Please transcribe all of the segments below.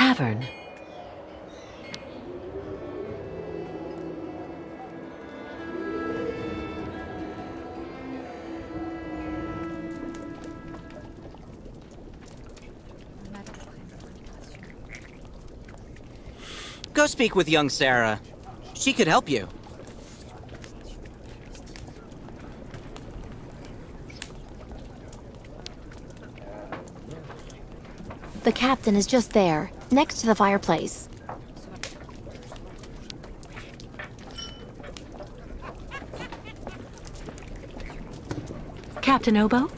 tavern. Go speak with young Sarah. She could help you. The captain is just there, next to the fireplace. Captain Obo?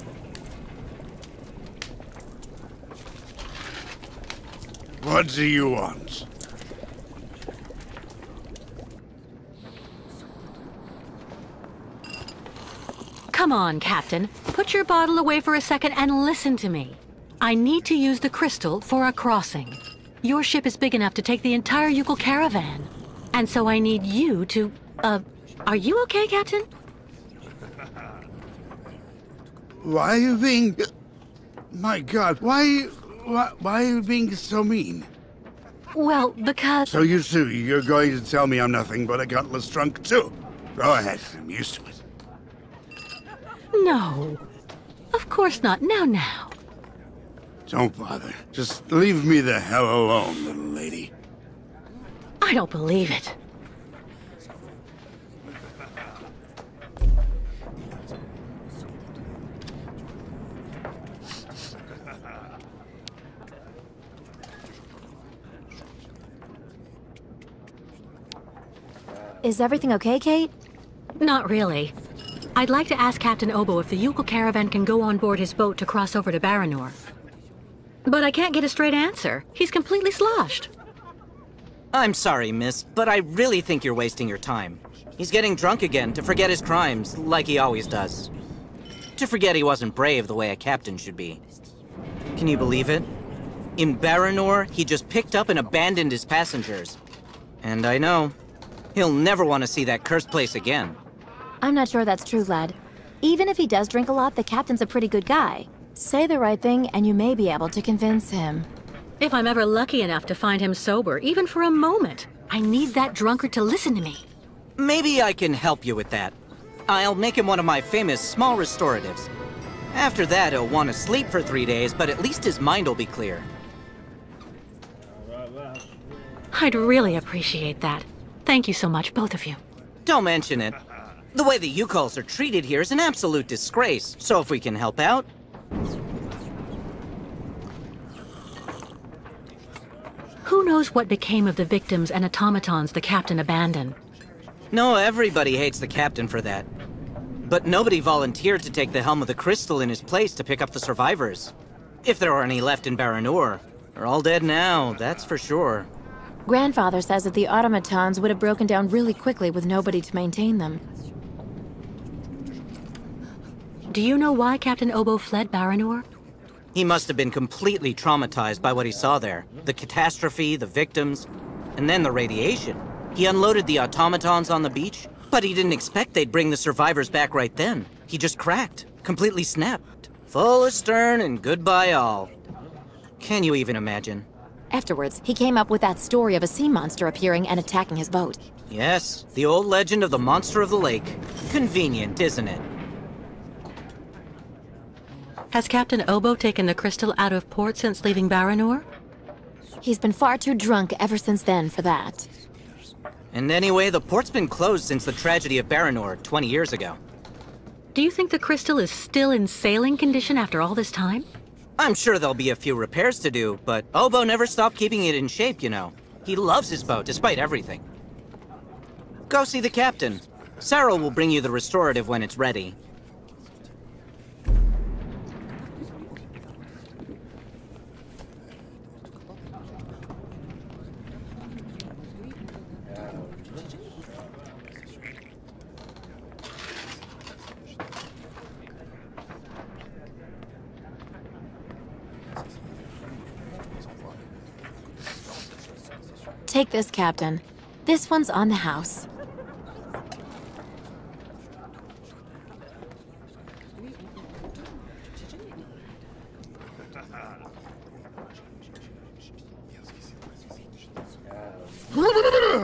What do you want? Come on, Captain. Put your bottle away for a second and listen to me. I need to use the Krystal for a crossing. Your ship is big enough to take the entire Yukon caravan. And so I need you to, are you okay, Captain? Why are you being... My God, why are you being so mean? Well, because... So you too, you're going to tell me I'm nothing but a gutless drunk too? Go ahead, I'm used to it. No. Of course not. Now. Don't bother. Just leave me the hell alone, little lady. I don't believe it. Is everything okay, Kate? Not really. I'd like to ask Captain Obo if the Yukon caravan can go on board his boat to cross over to Baranor. But I can't get a straight answer. He's completely sloshed. I'm sorry, miss, but I really think you're wasting your time. He's getting drunk again to forget his crimes, like he always does. To forget he wasn't brave the way a captain should be. Can you believe it? In Baranor, he just picked up and abandoned his passengers. And I know, he'll never want to see that cursed place again. I'm not sure that's true, lad. Even if he does drink a lot, the captain's a pretty good guy. Say the right thing, and you may be able to convince him. If I'm ever lucky enough to find him sober, even for a moment, I need that drunkard to listen to me. Maybe I can help you with that. I'll make him one of my famous small restoratives. After that, he'll want to sleep for 3 days, but at least his mind will be clear. I'd really appreciate that. Thank you so much, both of you. Don't mention it. The way the Yukols are treated here is an absolute disgrace, so if we can help out... Who knows what became of the victims and automatons the captain abandoned? No, everybody hates the captain for that. But nobody volunteered to take the helm of the Krystal in his place to pick up the survivors. If there are any left in Baranor. They're all dead now, that's for sure. Grandfather says that the automatons would have broken down really quickly with nobody to maintain them. Do you know why Captain Obo fled Baranor? He must have been completely traumatized by what he saw there. The catastrophe, the victims, and then the radiation. He unloaded the automatons on the beach, but he didn't expect they'd bring the survivors back right then. He just cracked, completely snapped. Full astern and goodbye all. Can you even imagine? Afterwards, he came up with that story of a sea monster appearing and attacking his boat. Yes, the old legend of the monster of the lake. Convenient, isn't it? Has Captain Obo taken the Krystal out of port since leaving Baranor? He's been far too drunk ever since then for that. And anyway, the port's been closed since the tragedy of Baranor 20 years ago. Do you think the Krystal is still in sailing condition after all this time? I'm sure there'll be a few repairs to do, but Obo never stopped keeping it in shape, you know. He loves his boat, despite everything. Go see the captain. Sarah will bring you the restorative when it's ready. Take this, Captain. This one's on the house.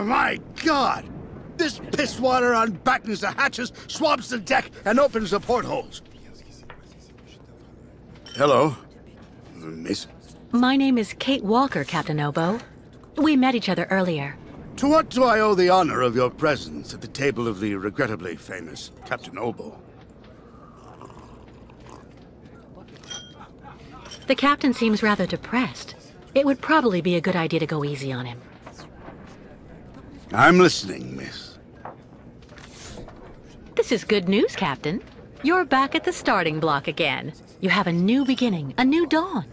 Oh, my God! This pisswater unbattens the hatches, swabs the deck, and opens the portholes. Hello, miss. My name is Kate Walker, Captain Obo. We met each other earlier. To what do I owe the honor of your presence at the table of the regrettably famous Captain Obo? The captain seems rather depressed. It would probably be a good idea to go easy on him. I'm listening, miss. This is good news, Captain. You're back at the starting block again. You have a new beginning, a new dawn.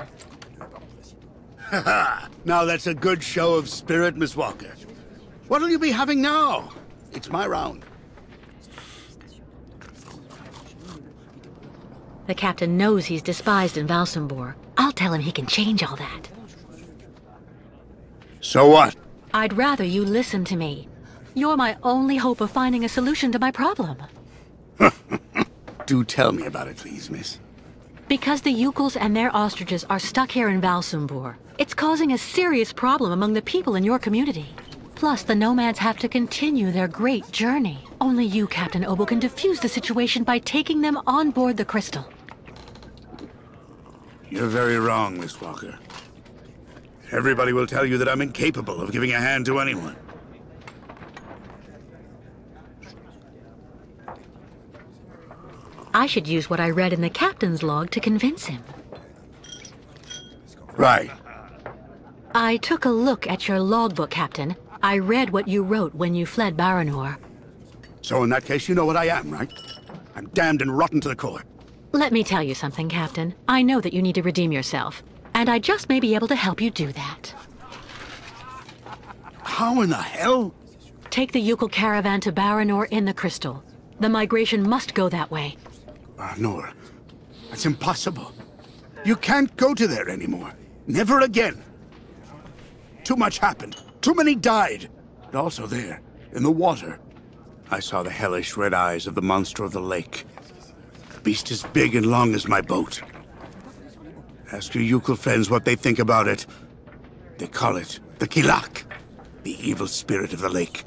Haha! Now that's a good show of spirit, Miss Walker. What'll you be having now? It's my round. The captain knows he's despised in Valsembor. I'll tell him he can change all that. So what? I'd rather you listen to me. You're my only hope of finding a solution to my problem. Do tell me about it, please, miss. Because the Yukels and their ostriches are stuck here in Valsembor, it's causing a serious problem among the people in your community. Plus, the nomads have to continue their great journey. Only you, Captain Obo, can defuse the situation by taking them on board the Krystal. You're very wrong, Miss Walker. Everybody will tell you that I'm incapable of giving a hand to anyone. I should use what I read in the captain's log to convince him. Right. I took a look at your logbook, Captain. I read what you wrote when you fled Baranor. So in that case, you know what I am, right? I'm damned and rotten to the core. Let me tell you something, Captain. I know that you need to redeem yourself, and I just may be able to help you do that. How in the hell? Take the Yukel caravan to Baranor in the Krystal. The migration must go that way. Baranor? That's impossible. You can't go to there anymore. Never again. Too much happened. Too many died. But also there, in the water, I saw the hellish red eyes of the monster of the lake. The beast is big and long as my boat. Ask your Yukel friends what they think about it. They call it the Kilak, the evil spirit of the lake.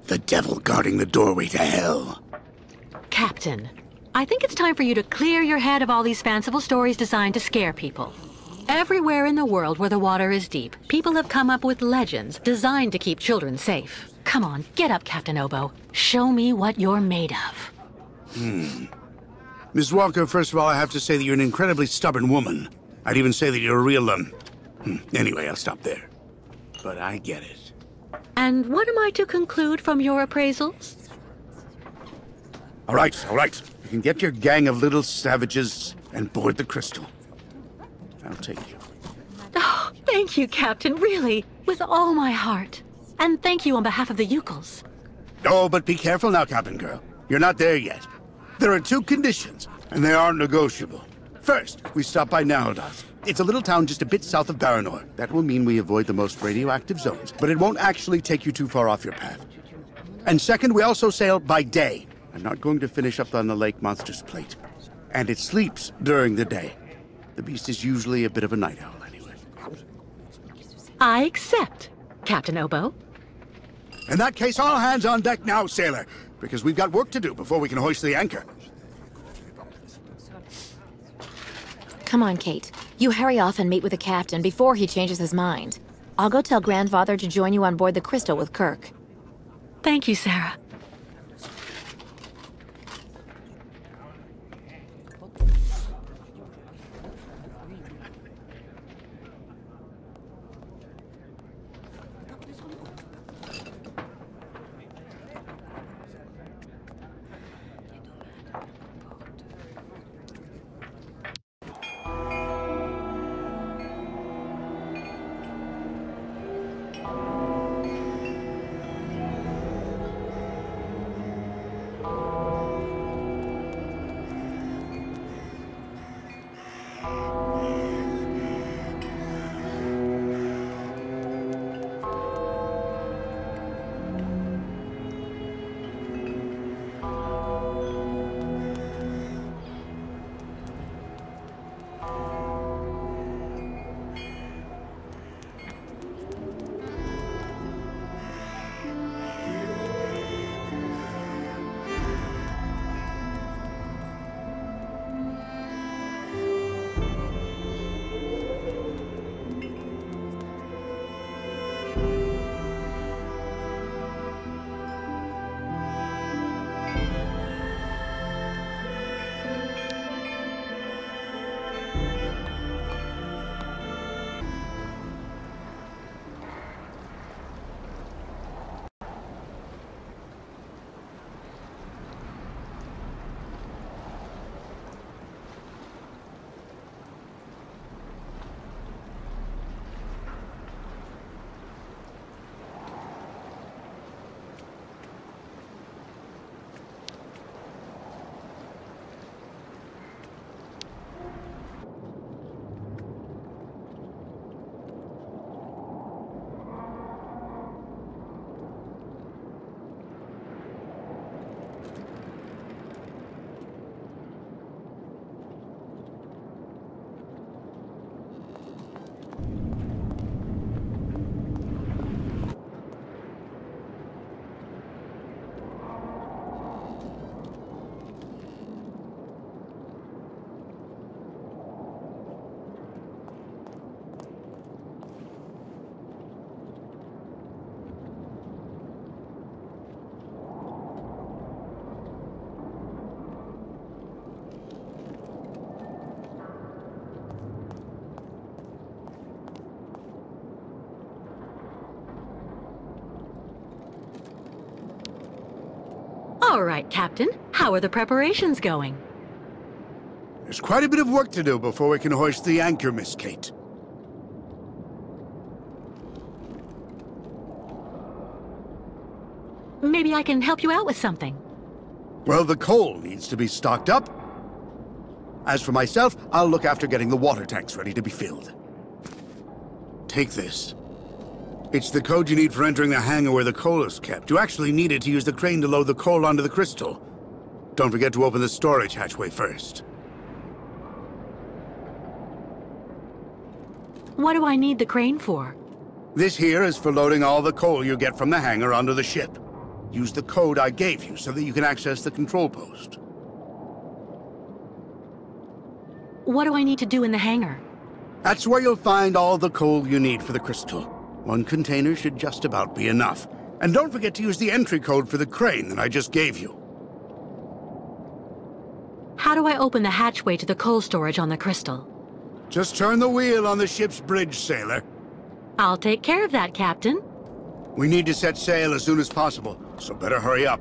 The devil guarding the doorway to hell. Captain, I think it's time for you to clear your head of all these fanciful stories designed to scare people. Everywhere in the world where the water is deep, people have come up with legends designed to keep children safe. Come on, get up, Captain Obo. Show me what you're made of. Miss Walker, first of all, I have to say that you're an incredibly stubborn woman. I'd even say that you're a real, Anyway, I'll stop there. But I get it. And what am I to conclude from your appraisals? All right. You can get your gang of little savages and board the Krystal. I'll take you. Oh, thank you, Captain, really, with all my heart. And thank you on behalf of the Yukels. Oh, but be careful now, Captain Girl. You're not there yet. There are 2 conditions, and they aren't negotiable. First, we stop by Narrows. It's a little town just a bit south of Baranor. That will mean we avoid the most radioactive zones, but it won't actually take you too far off your path. And second, we also sail by day. I'm not going to finish up on the lake monster's plate. And it sleeps during the day. The beast is usually a bit of a night owl anyway. I accept, Captain Obo. In that case, all hands on deck now, sailor, because we've got work to do before we can hoist the anchor. Come on, Kate. You hurry off and meet with the captain before he changes his mind. I'll go tell Grandfather to join you on board the Krystal with Kirk. Thank you, Sarah. All right, Captain. How are the preparations going? There's quite a bit of work to do before we can hoist the anchor, Miss Kate. Maybe I can help you out with something. Well, the coal needs to be stocked up. As for myself, I'll look after getting the water tanks ready to be filled. Take this. It's the code you need for entering the hangar where the coal is kept. You actually need it to use the crane to load the coal onto the Krystal. Don't forget to open the storage hatchway first. What do I need the crane for? This here is for loading all the coal you get from the hangar onto the ship. Use the code I gave you so that you can access the control post. What do I need to do in the hangar? That's where you'll find all the coal you need for the Krystal. One container should just about be enough. And don't forget to use the entry code for the crane that I just gave you. How do I open the hatchway to the coal storage on the Krystal? Just turn the wheel on the ship's bridge, sailor. I'll take care of that, Captain. We need to set sail as soon as possible, so better hurry up.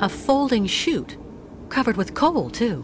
A folding chute, covered with coal, too.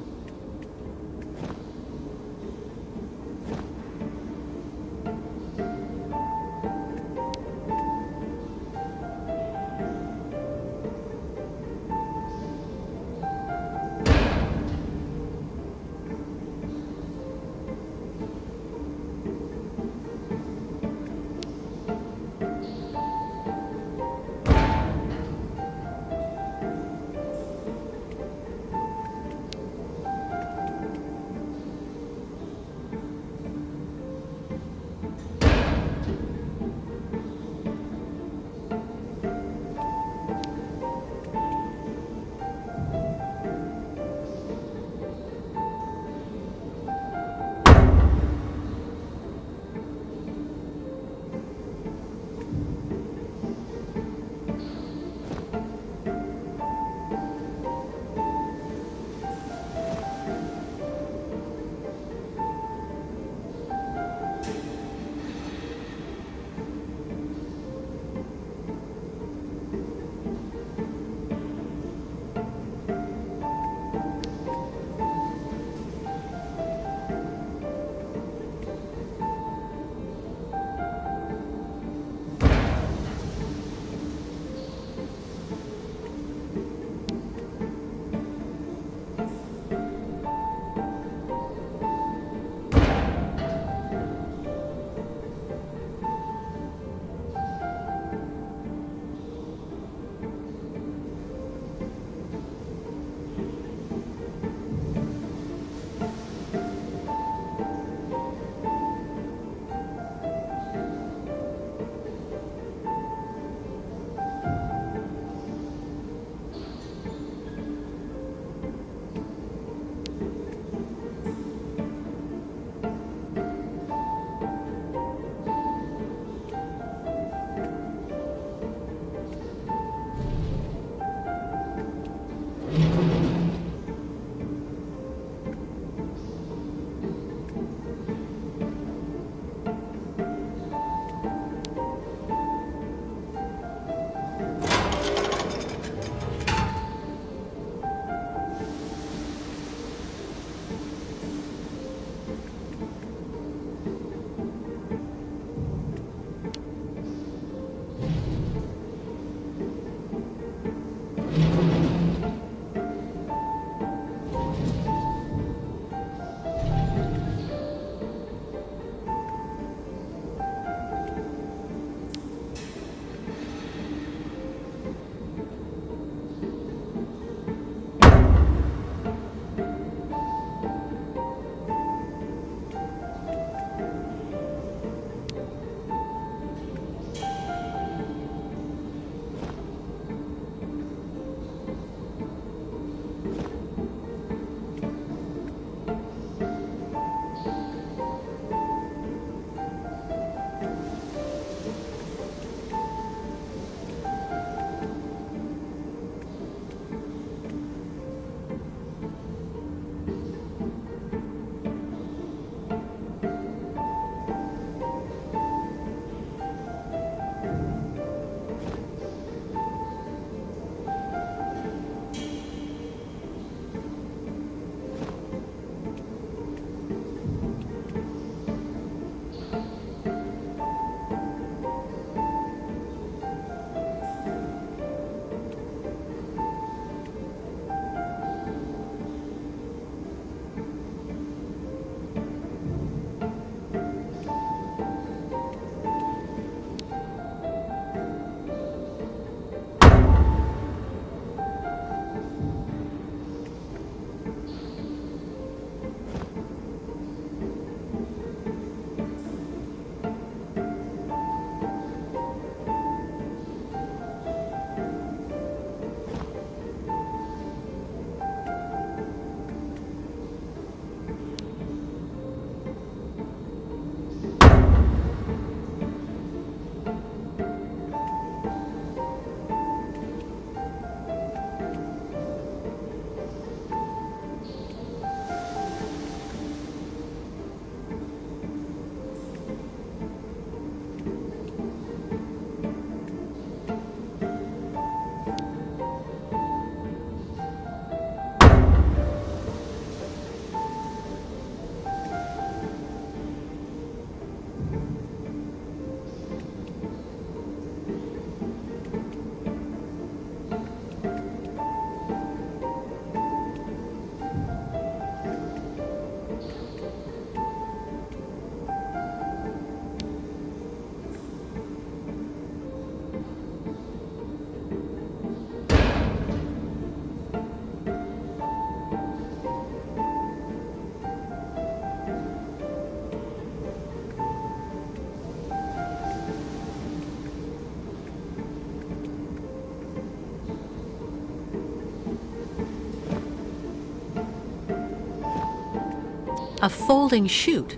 A folding chute,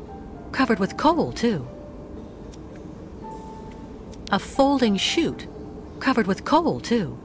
covered with coal, too. A folding chute, covered with coal, too.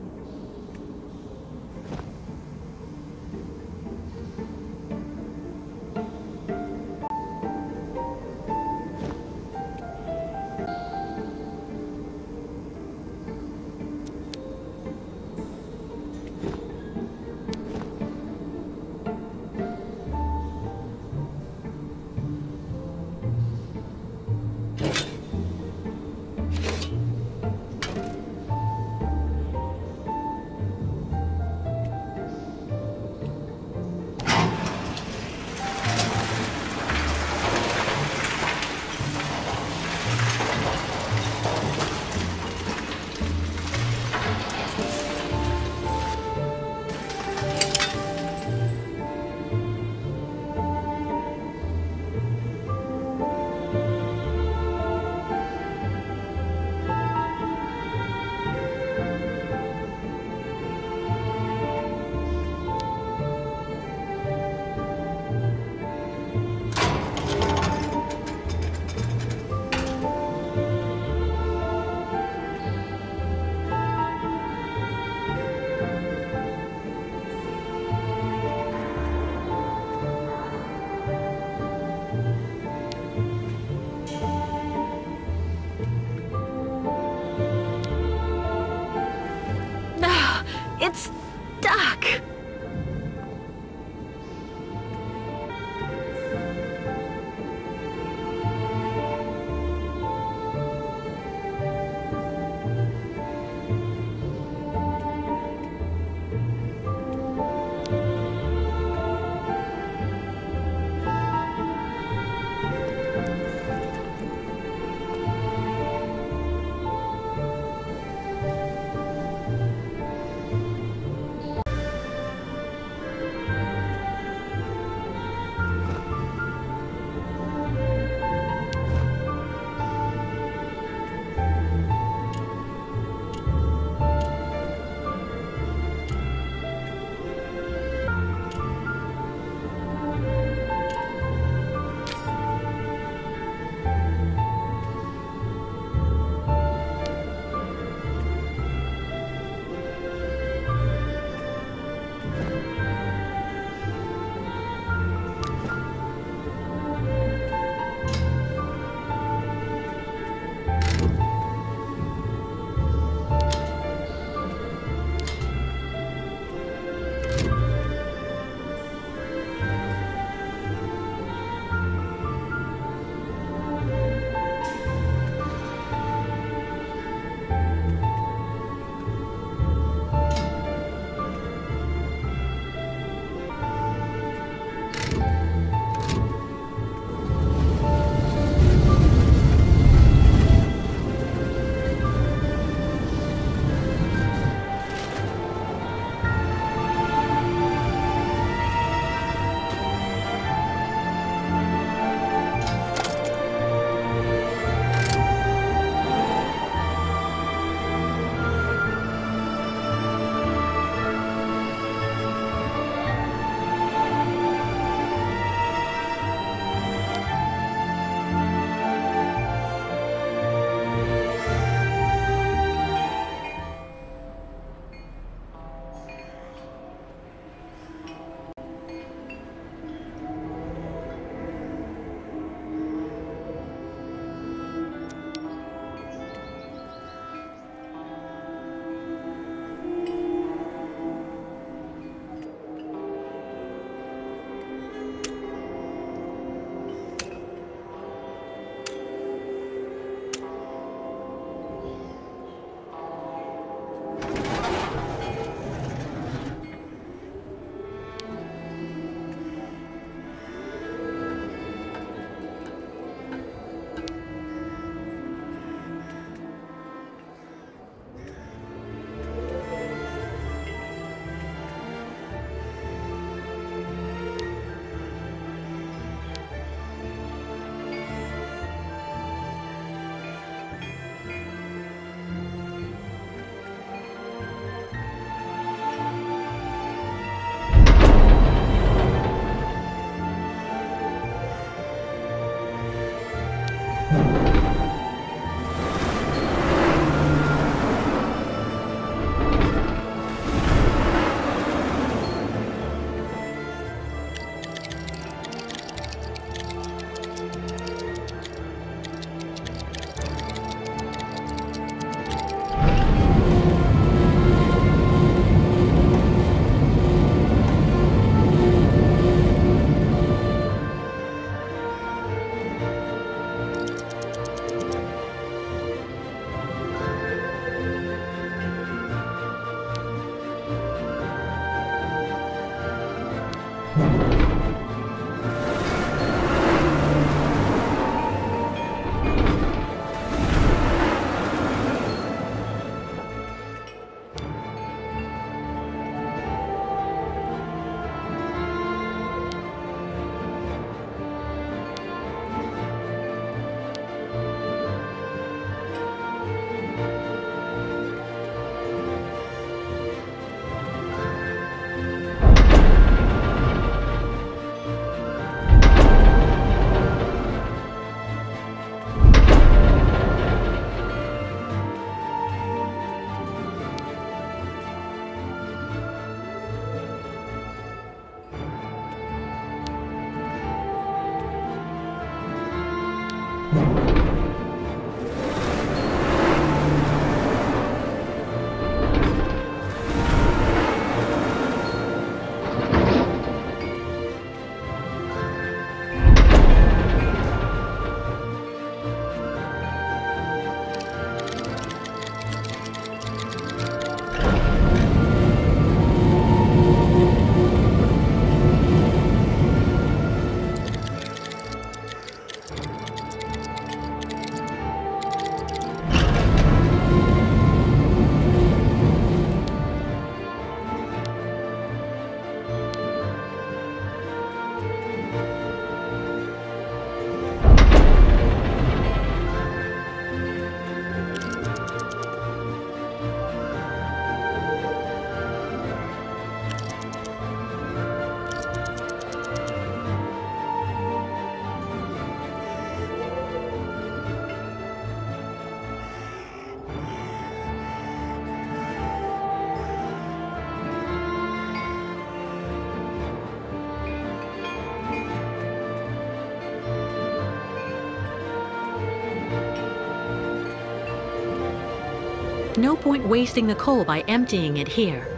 No point wasting the coal by emptying it here.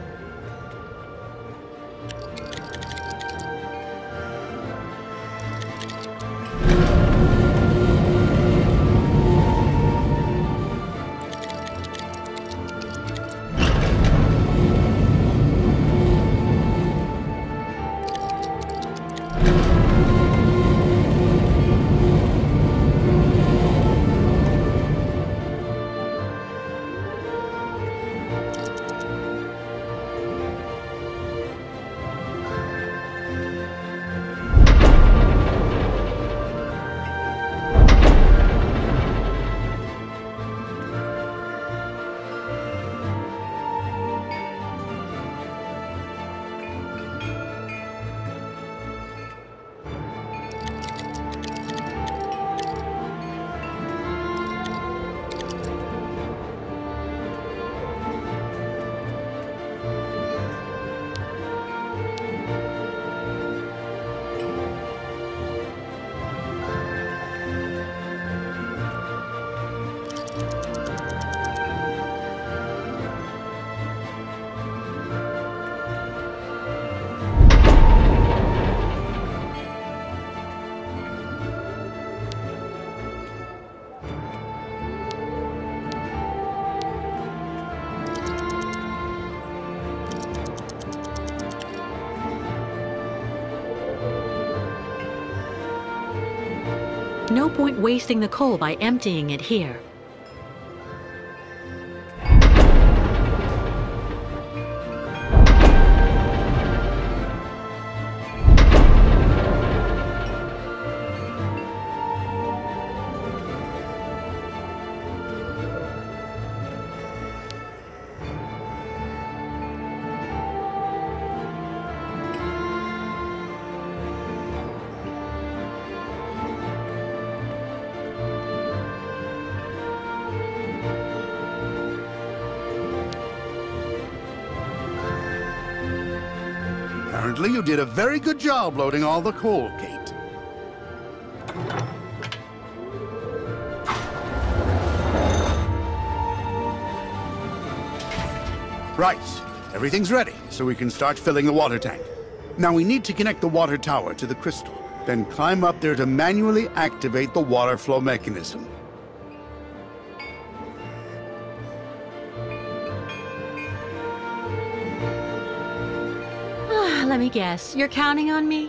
No point wasting the coal by emptying it here. Apparently you did a very good job loading all the coal, Kate. Right. Everything's ready, so we can start filling the water tank. Now we need to connect the water tower to the crystal, then climb up there to manually activate the water flow mechanism. Let me guess, you're counting on me?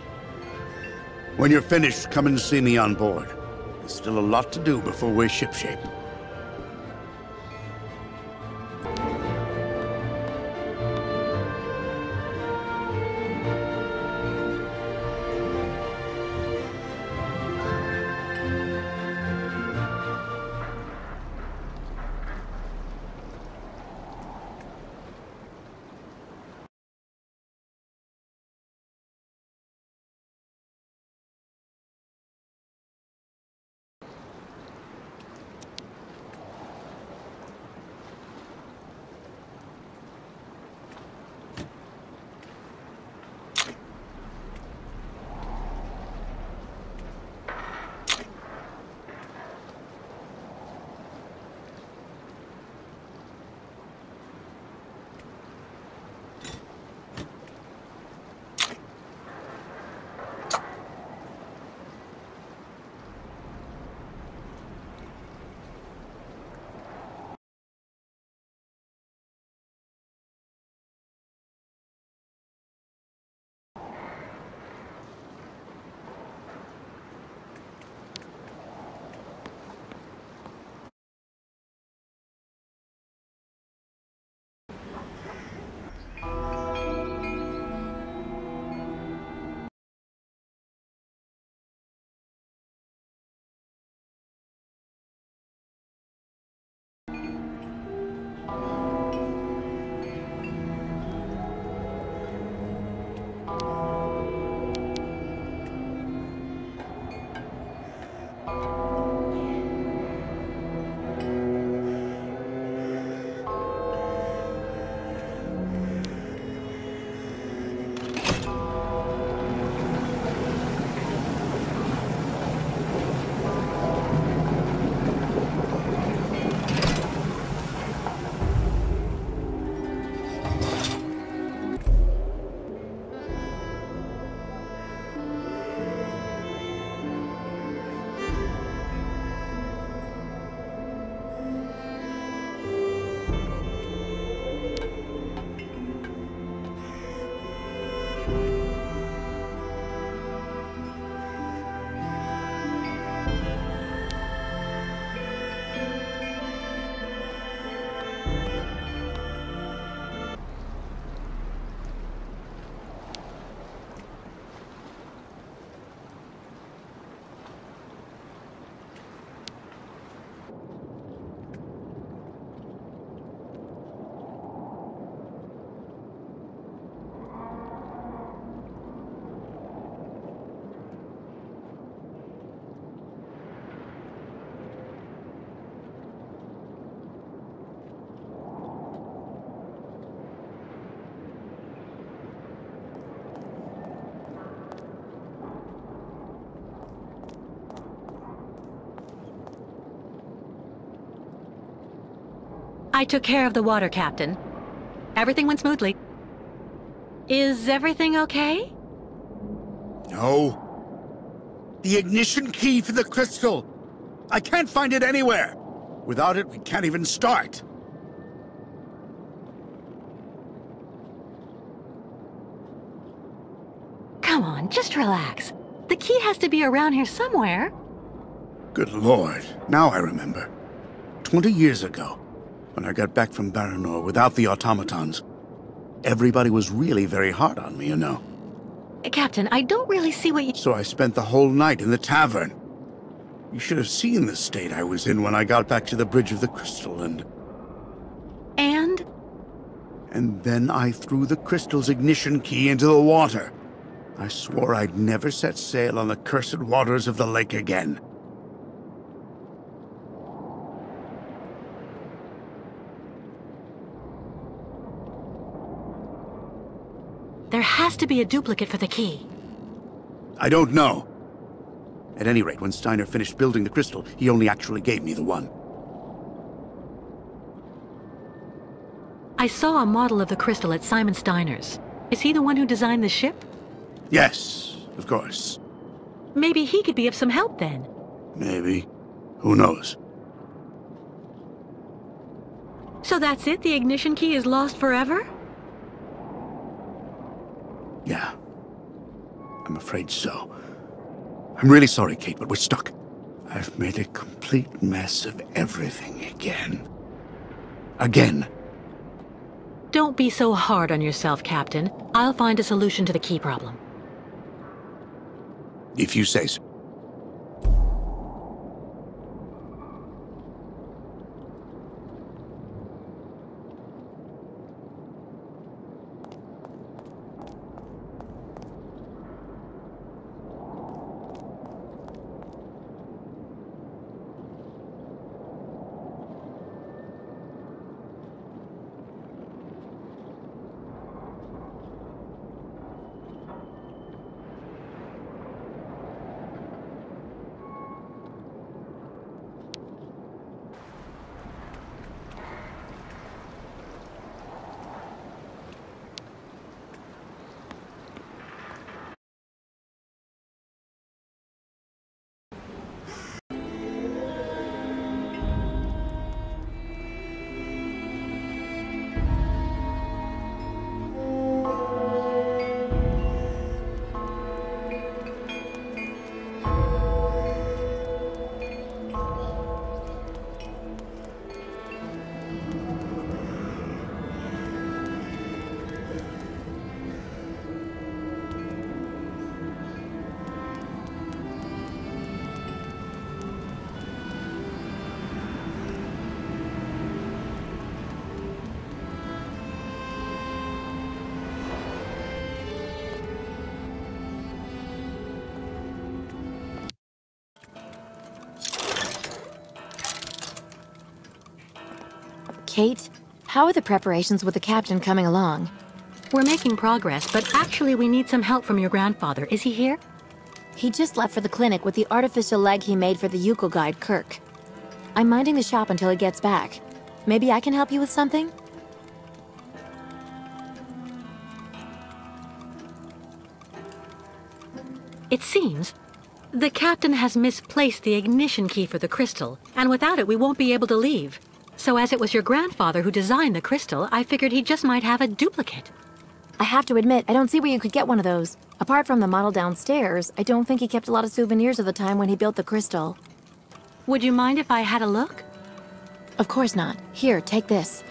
When you're finished, come and see me on board. There's still a lot to do before we're shipshape. I took care of the water, Captain. Everything went smoothly. Is everything okay? No. The ignition key for the crystal. I can't find it anywhere. Without it, we can't even start. Come on, just relax. The key has to be around here somewhere. Good Lord, now I remember. 20 years ago, when I got back from Baranor without the automatons, everybody was really very hard on me, you know. Captain, I don't really see what you... So I spent the whole night in the tavern. You should have seen the state I was in when I got back to the Bridge of the Krystal and... And then I threw the crystal's ignition key into the water. I swore I'd never set sail on the cursed waters of the lake again. There has to be a duplicate for the key. I don't know. At any rate, when Steiner finished building the crystal, he only actually gave me the one. I saw a model of the crystal at Simon Steiner's. Is he the one who designed the ship? Yes, of course. Maybe he could be of some help then. Maybe. Who knows? So that's it? The ignition key is lost forever? Yeah. I'm afraid so. I'm really sorry, Kate, but we're stuck. I've made a complete mess of everything again. Again. Don't be so hard on yourself, Captain. I'll find a solution to the key problem. If you say so. Kate, how are the preparations with the captain coming along? We're making progress, but actually we need some help from your grandfather. Is he here? He just left for the clinic with the artificial leg he made for the Yukon guide, Kirk. I'm minding the shop until he gets back. Maybe I can help you with something? It seems the captain has misplaced the ignition key for the crystal, and without it we won't be able to leave. So as it was your grandfather who designed the crystal, I figured he just might have a duplicate. I have to admit, I don't see where you could get one of those. Apart from the model downstairs, I don't think he kept a lot of souvenirs of the time when he built the crystal. Would you mind if I had a look? Of course not. Here, take this.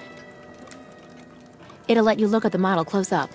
It'll let you look at the model close up.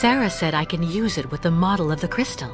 Sarah said I can use it with the model of the crystal.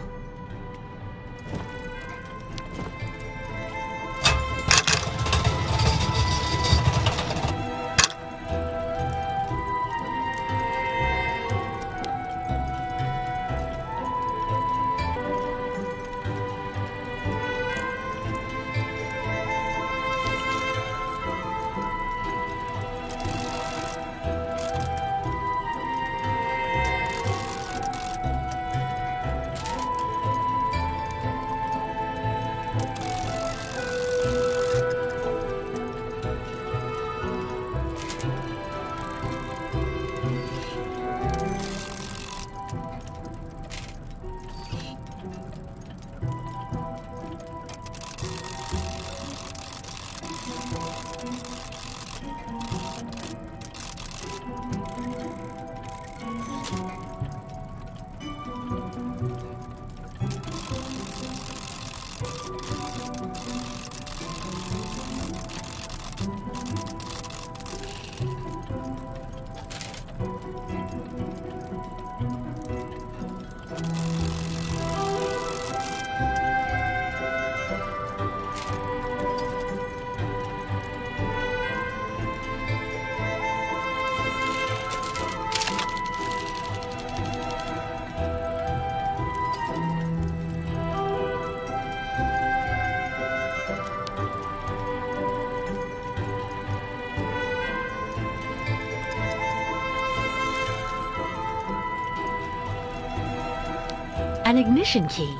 An ignition key.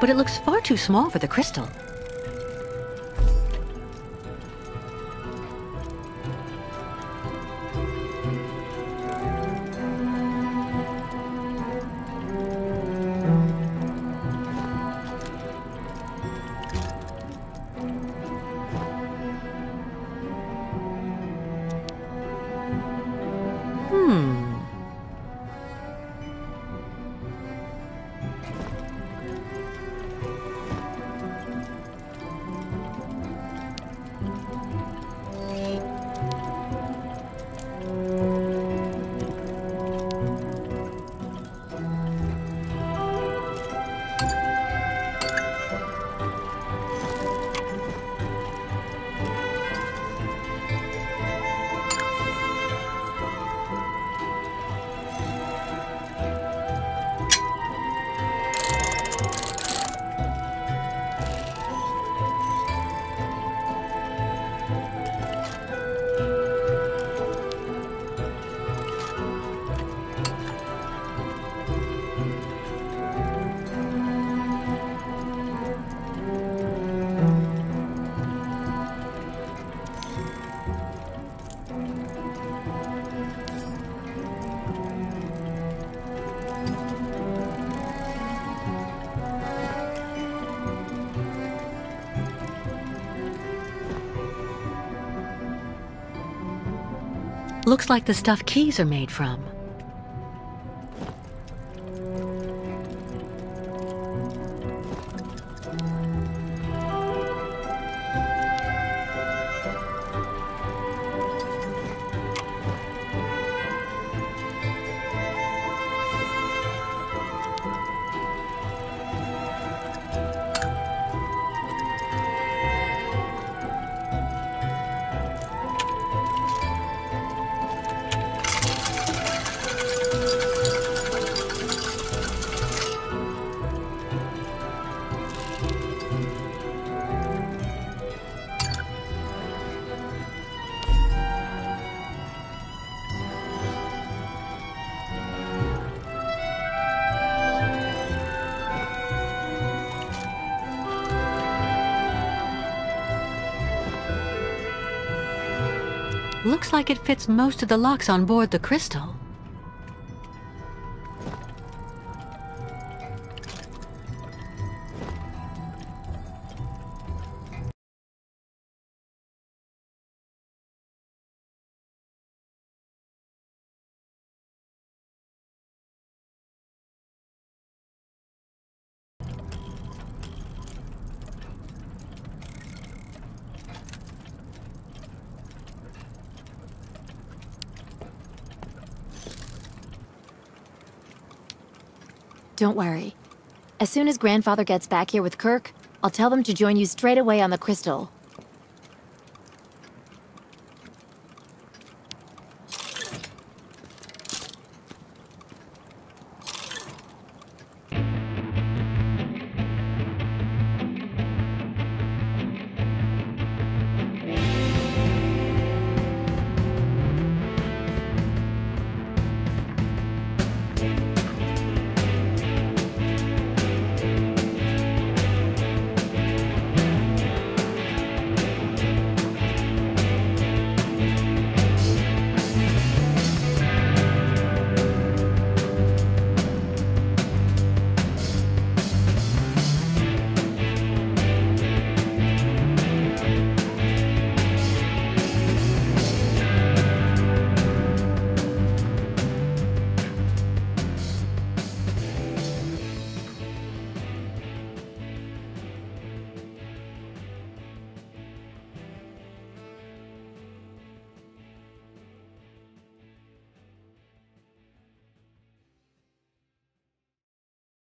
But it looks far too small for the crystal. Looks like the stuff keys are made from. Looks like it fits most of the locks on board the Krystal. Don't worry. As soon as Grandfather gets back here with Kirk, I'll tell them to join you straight away on the Krystal.